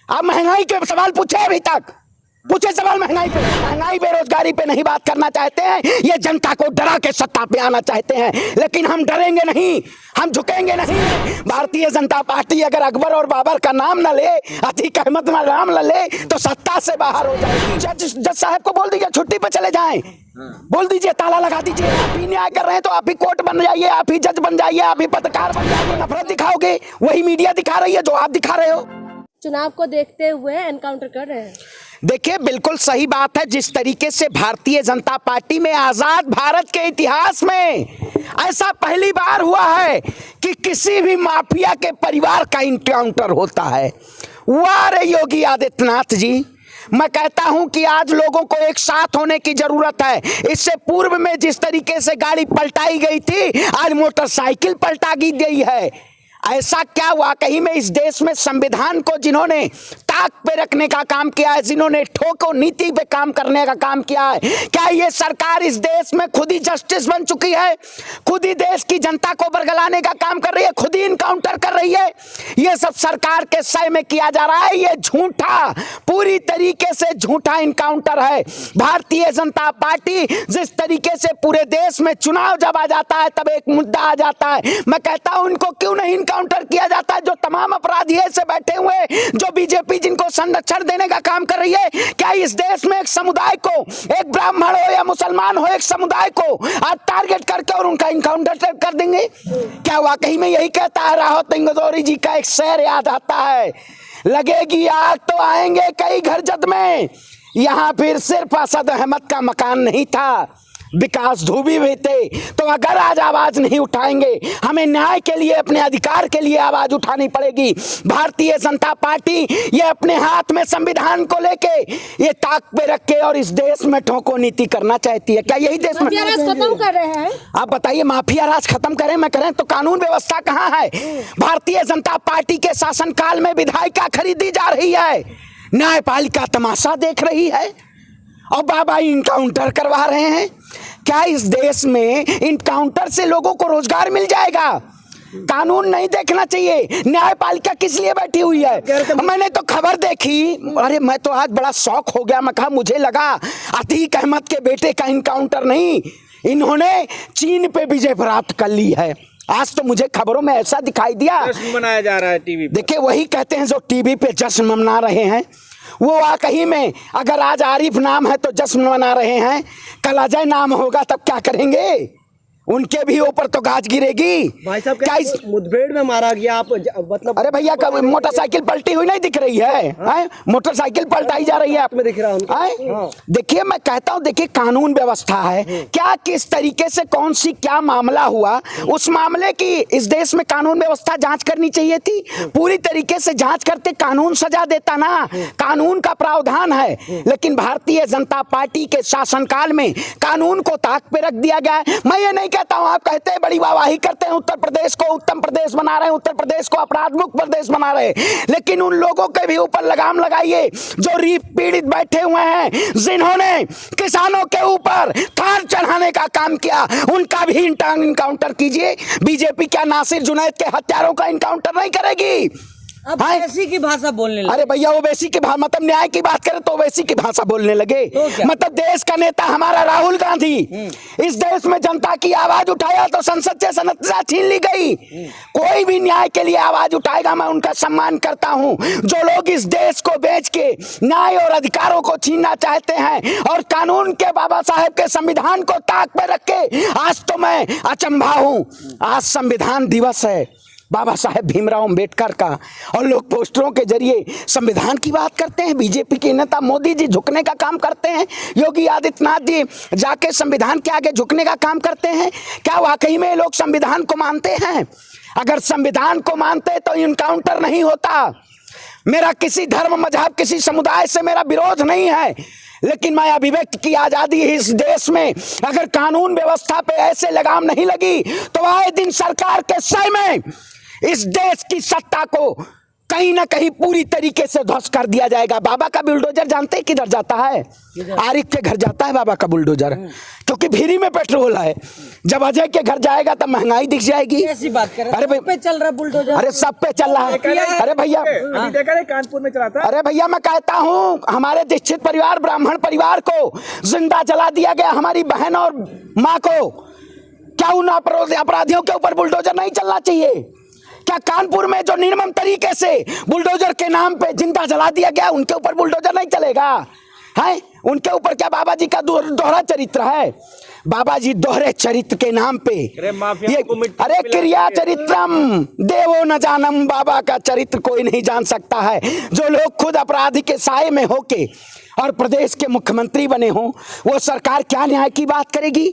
आप महंगाई के सवाल पूछे अभी तक? पूछे सवाल महंगाई पे? महंगाई बेरोजगारी पे नहीं बात करना चाहते हैं। ये जनता को डरा के सत्ता पे आना चाहते हैं, लेकिन हम डरेंगे नहीं, हम झुकेंगे नहीं। भारतीय जनता पार्टी अगर अकबर और बाबर का नाम न ले, अतीक अहमद का नाम न ले, तो सत्ता से बाहर हो जाएगी। जज साहब को बोल दीजिए छुट्टी पे चले जाएं, बोल दीजिए ताला लगा दीजिए। आप ही न्याय कर रहे हैं तो आप ही कोर्ट बन जाइए, आप ही जज बन जाइए, आप ही पत्रकार बन जाइए। नफरत दिखाओगे, वही मीडिया दिखा रही है जो आप दिखा रहे हो। चुनाव को देखते हुए एनकाउंटर कर रहे हैं। देखिए, बिल्कुल सही बात है। जिस तरीके से भारतीय जनता पार्टी में आजाद भारत के इतिहास में ऐसा पहली बार हुआ है कि किसी भी माफिया के परिवार का इनकाउंटर होता है। वाह रे योगी आदित्यनाथ जी, मैं कहता हूं कि आज लोगों को एक साथ होने की जरूरत है। इससे पूर्व में जिस तरीके से गाड़ी पलटाई गई थी, आज मोटरसाइकिल पलटा दी गई है। ऐसा क्या वाकई में इस देश में संविधान को जिन्होंने ताक पे रखने का काम किया है, जिन्होंने ठोको नीति पे काम करने का काम किया है, क्या ये सरकार इस देश में खुद ही जस्टिस बन चुकी है? खुद ही देश की जनता को बरगलाने का काम कर रही है, खुद ही इनकाउंटर कर रही है? ये सब सरकार के सय में किया जा रहा है। ये झूठा, पूरी तरीके से झूठा इनकाउंटर है। भारतीय जनता पार्टी जिस तरीके से पूरे देश में चुनाव जब आ जाता है तब एक मुद्दा आ जाता है, मैं कहता हूं उनको क्यों नहीं काउंटर किया जाता है? जो तमाम अपराधी ऐसे बैठे हुए, जो बीजेपी जिनको संरक्षण देने का काम कर रही है, क्या इस देश में एक समुदाय को, एक ब्राह्मण हो या मुसलमान हो, एक समुदाय को आप टारगेट करके और उनका इनकाउंटर कर देंगे? क्या वाकई में यही कहता है? राहत इंगदौरी जी का एक शेर याद आता है, लगेगी आग तो आएंगे कई घर जद में। यहां फिर सिर्फ असद अहमद का मकान नहीं था, विकास धूबी भी थे। तो अगर आज आवाज नहीं उठाएंगे, हमें न्याय के लिए, अपने अधिकार के लिए आवाज उठानी पड़ेगी। भारतीय जनता पार्टी ये अपने हाथ में संविधान को लेके ये ताक पे रख के और इस देश में ठोको नीति करना चाहती है। क्या यही देश में खत्म कर रहे हैं? आप बताइए, माफिया राज खत्म करें मैं करें तो कानून व्यवस्था कहाँ है? भारतीय जनता पार्टी के शासनकाल में विधायिका खरीदी जा रही है, न्यायपालिका तमाशा देख रही है और बाबा इनकाउंटर करवा रहे हैं। क्या इस देश में इनकाउंटर से लोगों को रोजगार मिल जाएगा? कानून नहीं देखना चाहिए? न्यायपालिका किस लिए बैठी हुई है? मैंने तो खबर देखी, अरे मैं तो आज बड़ा शौक हो गया। मैं कहा, मुझे लगा अतीक अहमद के बेटे का इनकाउंटर नहीं, इन्होंने चीन पे विजय प्राप्त कर ली है। आज तो मुझे खबरों में ऐसा दिखाई दिया, जश्न मनाया जा रहा है टीवी पे। देखिए, वही कहते हैं जो टीवी पे जश्न मना रहे हैं, वो वाकई में अगर आज आरिफ नाम है तो जश्न मना रहे हैं, कल अजय नाम होगा तब क्या करेंगे? उनके भी ऊपर तो गाज गिरेगी। भाई साहब, क्या इस मुठभेड़ में मारा गया? आप मतलब, अरे भैया, कब मोटरसाइकिल पलटी हुई नहीं दिख रही है? मोटरसाइकिल पलटाई जा रही है में दिख रहा है। देखिए, मैं कहता हूं, देखिए कानून व्यवस्था है, क्या किस तरीके से कौन सी क्या मामला हुआ, उस मामले की इस देश में कानून व्यवस्था जांच करनी चाहिए थी। पूरी तरीके से जांच करते कानून सजा देता ना, कानून का प्रावधान है। लेकिन भारतीय जनता पार्टी के शासनकाल में कानून को ताक पे रख दिया गया है। मैं ये नहीं कहता हूं, आप कहते हैं, बड़ी वाहवाही करते हैं, उत्तर प्रदेश को उत्तम प्रदेश बना रहे हैं, उत्तर प्रदेश को अपराध मुक्त प्रदेश बना रहे हैं, लेकिन उन लोगों के भी ऊपर लगाम लगाइए जो पीड़ित बैठे हुए हैं, जिन्होंने किसानों के ऊपर थार चढ़ाने का काम किया, उनका भी इनकाउंटर कीजिए। बीजेपी क्या नासिर जुनैद के हत्यारों का इनकाउंटर नहीं करेगी? अब ओवैसी की भाषा बोलने लगे। अरे भैया, ओवैसी की भाषा, मतलब न्याय की बात करें तो ओवैसी की भाषा बोलने लगे। तो मतलब देश का नेता हमारा राहुल गांधी इस देश में जनता की आवाज उठाया तो संसद से सदस्यता छीन ली गई। कोई भी न्याय के लिए आवाज उठाएगा, मैं उनका सम्मान करता हूं। जो लोग इस देश को बेच के न्याय और अधिकारों को छीनना चाहते हैं और कानून के, बाबा साहेब के संविधान को ताक पे रख के, आज तो मैं अचंभा हूं। आज संविधान दिवस है बाबा साहेब भीमराव अंबेडकर का, और लोग पोस्टरों के जरिए संविधान की बात करते हैं। बीजेपी के नेता मोदी जी झुकने का काम करते हैं, योगी आदित्यनाथ जी जाके संविधान के आगे झुकने का काम करते हैं। क्या वाकई में लोग संविधान को मानते हैं? अगर संविधान को मानते तो इनकाउंटर नहीं होता। मेरा किसी धर्म, मजहब, किसी समुदाय से मेरा विरोध नहीं है, लेकिन मैं अभिव्यक्ति की आजादी इस देश में अगर कानून व्यवस्था पे ऐसे लगाम नहीं लगी तो आए दिन सरकार के सय में इस देश की सत्ता को कहीं ना कहीं पूरी तरीके से ध्वस्त कर दिया जाएगा। बाबा का बुलडोजर जानते हैं किधर जाता है? आरिफ के घर जाता है बाबा का बुलडोजर, क्योंकि फ्री में पेट्रोल है। जब अजय के घर जाएगा तब महंगाई दिख जाएगी। ऐसी बात कर रहे हैं। अरे भाई सब पे चल रहा बुलडोजर। अरे सब पे चल रहा है। अरे भैया, कानपुर में चला था। अरे भैया मैं कहता हूँ हमारे दीक्षित परिवार, ब्राह्मण परिवार को जिंदा जला दिया गया, हमारी बहन और माँ को। क्या उन अपराधियों के ऊपर बुलडोजर नहीं चलना चाहिए? क्या कानपुर में जो निर्मम तरीके से बुलडोजर के नाम पे जिंदा जला दिया गया, उनके ऊपर बुलडोजर नहीं चलेगा? है उनके ऊपर क्या बाबा जी का दोहरा चरित्र है? बाबा जी दोहरे चरित्र के नाम पे ये, अरे क्रिया चरित्रम देवो न जानम, बाबा का चरित्र कोई नहीं जान सकता है। जो लोग खुद अपराधी के साए में होके और प्रदेश के मुख्यमंत्री बने हो, वो सरकार क्या न्याय की बात करेगी?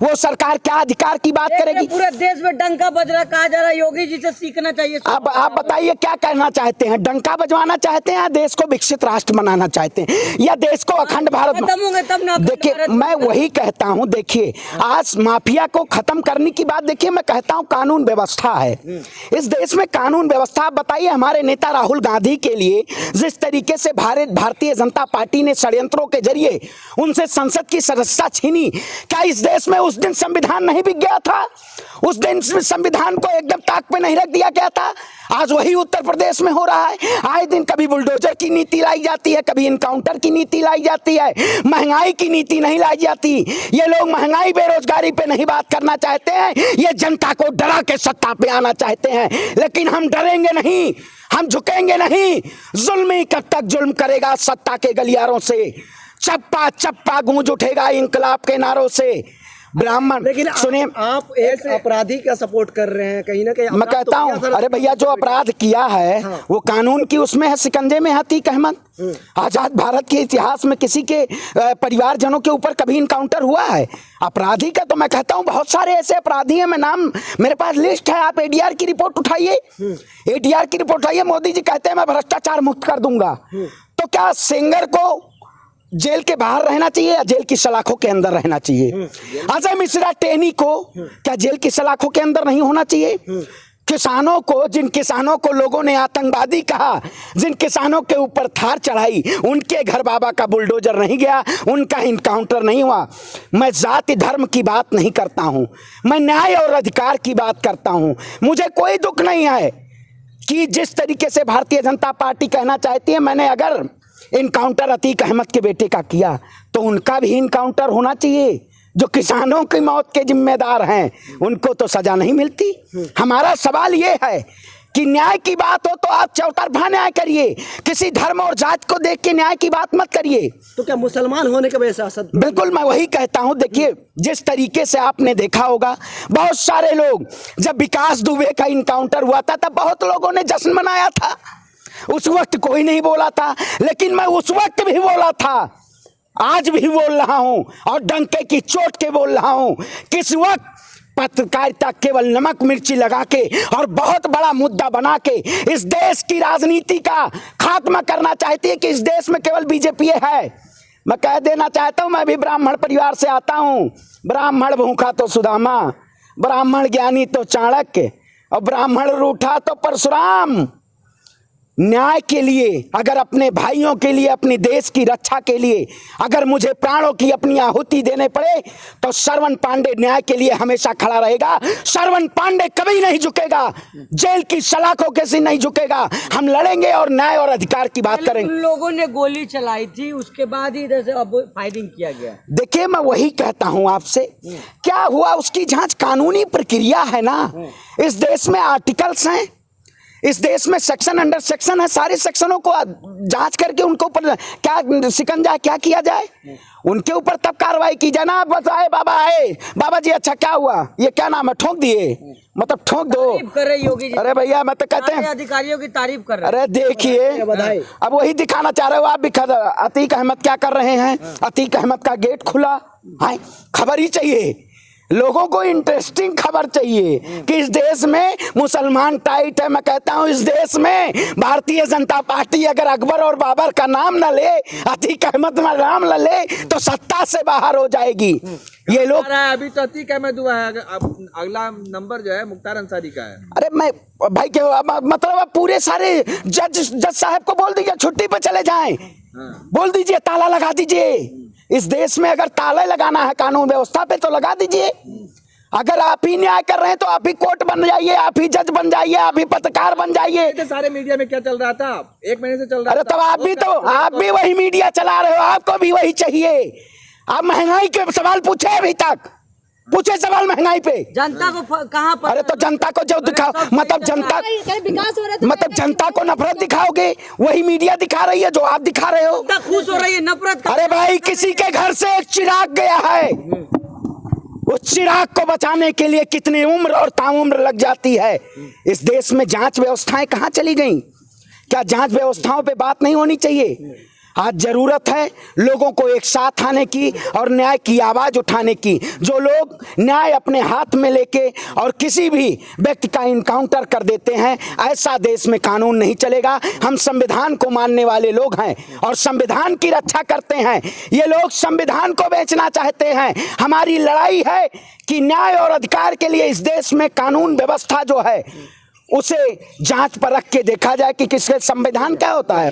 वो सरकार क्या अधिकार की बात करेगी? पूरे देश में डंका बज रहा, कहा जा रहा है योगी जी से सीखना चाहिए। अब आप बताइए क्या कहना चाहते हैं? डंका बजवाना चाहते हैं या देश को विकसित राष्ट्र बनाना चाहते हैं, या देश को अखंड भारत? खत्म होंगे तब ना। देखिए मैं वही कहता हूं, देखिए आज माफिया को खत्म करने की बात, देखिए मैं कहता हूं कानून व्यवस्था है इस देश में। कानून व्यवस्था, आप बताइए हमारे नेता राहुल गांधी के लिए जिस तरीके से भारतीय जनता पार्टी ने षड्यंत्रों के जरिए उनसे संसद की सदस्यता छीनी, क्या इस देश में उस दिन संविधान नहीं बिक गया था? उस दिन संविधान को एकदम ताक पे नहीं रख दिया गया था? आज वही उत्तर प्रदेश में हो रहा है। आए दिन कभी बुलडोजर की नीति लाई जाती है, कभी इनकाउंटर की नीति लाई जाती है, महंगाई की नीति नहीं लाई जाती। ये लोग महंगाई बेरोजगारी पे नहीं बात करना चाहते हैं, ये जनता को डरा के सत्ता पे आना चाहते हैं। लेकिन हम डरेंगे नहीं, हम झुकेंगे नहीं। जुल्म ही कब तक जुल्म करेगा? सत्ता के गलियारों से चप्पा चप्पा गूंज उठेगा इंकलाब के नारों से। ब्राह्मण, लेकिन सुनिए, आप एक अपराधी का सपोर्ट कर रहे हैं कहीं ना कहीं। मैं कहता हूँ अरे भैया जो अपराध किया है वो कानून की उसमें है, शिकंजे में है। अतीक अहमद, आजाद भारत के इतिहास में किसी के परिवारजनों के ऊपर कभी इनकाउंटर हुआ है? अपराधी का तो मैं कहता हूँ बहुत सारे ऐसे अपराधी हैं, मैं नाम मेरे पास लिस्ट है, आप एडीआर की रिपोर्ट उठाइए। एडीआर की रिपोर्ट उठाइए। मोदी जी कहते हैं मैं भ्रष्टाचार मुक्त कर दूंगा, तो क्या सेंगर को जेल के बाहर रहना चाहिए या जेल की सलाखों के अंदर रहना चाहिए? अजय मिश्रा टेनी को क्या जेल की सलाखों के अंदर नहीं होना चाहिए? किसानों को, जिन किसानों को लोगों ने आतंकवादी कहा, जिन किसानों के ऊपर थार चढ़ाई, उनके घर बाबा का बुलडोजर नहीं गया, उनका इनकाउंटर नहीं हुआ। मैं जाति धर्म की बात नहीं करता हूं, मैं न्याय और अधिकार की बात करता हूं। मुझे कोई दुख नहीं है कि जिस तरीके से भारतीय जनता पार्टी कहना चाहती है, मैंने अगर इनकाउंटर अतीक अहमद के बेटे का किया तो उनका भी इनकाउंटर होना चाहिए। जो किसानों की मौत के जिम्मेदार हैं उनको तो सजा नहीं मिलती। हमारा सवाल ये है कि न्याय की बात हो तो आप चौतरफा न्याय करिए, किसी धर्म और जात को देख के न्याय की बात मत करिए। तो क्या मुसलमान होने के वजह से? बिल्कुल मैं वही कहता हूं। देखिए जिस तरीके से आपने देखा होगा, बहुत सारे लोग, जब विकास दुबे का इनकाउंटर हुआ था तब बहुत लोगों ने जश्न मनाया था, उस वक्त कोई नहीं बोला था। लेकिन मैं उस वक्त भी बोला था, आज भी बोल रहा हूं और डंके की चोट के बोल रहा हूं। किस वक्त पत्रकारिता केवल नमक मिर्ची लगा के और बहुत बड़ा मुद्दा बना के इस देश की राजनीति का खात्मा करना चाहती है कि इस देश में केवल बीजेपी है। मैं कह देना चाहता हूं, मैं भी ब्राह्मण परिवार से आता हूं। ब्राह्मण भूखा तो सुदामा, ब्राह्मण ज्ञानी तो चाणक्य, और ब्राह्मण रूठा तो परशुराम। न्याय के लिए, अगर अपने भाइयों के लिए, अपने देश की रक्षा के लिए अगर मुझे प्राणों की अपनी आहुति देने पड़े तो श्रवण पांडे न्याय के लिए हमेशा खड़ा रहेगा। श्रवण पांडे कभी नहीं झुकेगा, जेल की सलाखों के से नहीं झुकेगा। हम लड़ेंगे और न्याय और अधिकार की बात करेंगे। लोगों ने गोली चलाई थी, उसके बाद ही इधर से अब फायरिंग किया गया। देखिए मैं वही कहता हूं आपसे, क्या हुआ उसकी जांच कानूनी प्रक्रिया है ना। इस देश में आर्टिकल्स हैं, इस देश में सेक्शन अंडर सेक्शन है, सारे सेक्शनों को जांच करके उनको ऊपर क्या शिकंजा क्या किया जाए, उनके ऊपर तब कार्रवाई की जाए ना। बस आए बाबा, आए बाबा जी, अच्छा क्या हुआ, ये क्या नाम है, ठोक दिए, मतलब ठोक दो। तारीफ कर रहे योगी जी। अरे भैया मैं तो कहते हैं अधिकारियों की तारीफ कर रहे हैं। अरे देखिए अब वही दिखाना चाह रहे हो आप भी। अतीक अहमद क्या कर रहे हैं? अतीक अहमद का गेट खुला है, खबर ही चाहिए। लोगों को इंटरेस्टिंग खबर चाहिए कि इस देश में मुसलमान टाइट है। मैं कहता हूं इस देश में भारतीय जनता पार्टी अगर अकबर और बाबर का नाम न ले, अतीक अहमद का नाम न ले, तो सत्ता से बाहर हो जाएगी। ये लोग अभी तो अतीक अहमद हुआ है, अगला नंबर जो है मुख्तार अंसारी का है। अरे मैं भाई क्या मतलब अब पूरे सारे जज साहब को बोल दीजिए छुट्टी पे चले जाएं, बोल दीजिए ताला लगा दीजिए। इस देश में अगर ताला लगाना है कानून व्यवस्था पे तो लगा दीजिए। अगर आप ही न्याय कर रहे हैं तो आप ही कोर्ट बन जाइए, आप ही जज बन जाइए, आप ही पत्रकार बन जाइए। सारे मीडिया में क्या चल रहा था, 1 महीने से चल रहा अरे था। तब आप भी वही मीडिया चला रहे हो, आपको भी वही चाहिए। आप महंगाई के सवाल पूछे अभी तक, पूछे सवाल महंगाई पे जनता को कहाँ पर? अरे तो जनता को जो दिखाओ, मतलब जनता कहीं विकास हो रहा है, मतलब जनता को नफरत दिखाओगे, वही मीडिया दिखा रही है जो आप दिखा रहे हो। जनता खुश हो रही है, नफरत अरे भाई किसी के घर से एक चिराग गया है, उस चिराग को बचाने के लिए कितनी उम्र और ताउम्र लग जाती है। इस देश में जांच व्यवस्थाएं कहां चली गई? क्या जांच व्यवस्थाओं पे बात नहीं होनी चाहिए? आज जरूरत है लोगों को एक साथ आने की और न्याय की आवाज उठाने की। जो लोग न्याय अपने हाथ में लेके और किसी भी व्यक्ति का इनकाउंटर कर देते हैं, ऐसा देश में कानून नहीं चलेगा। हम संविधान को मानने वाले लोग हैं और संविधान की रक्षा करते हैं। ये लोग संविधान को बेचना चाहते हैं। हमारी लड़ाई है कि न्याय और अधिकार के लिए इस देश में कानून व्यवस्था जो है उसे जांच परख के देखा जाए कि किसके संविधान क्या होता है।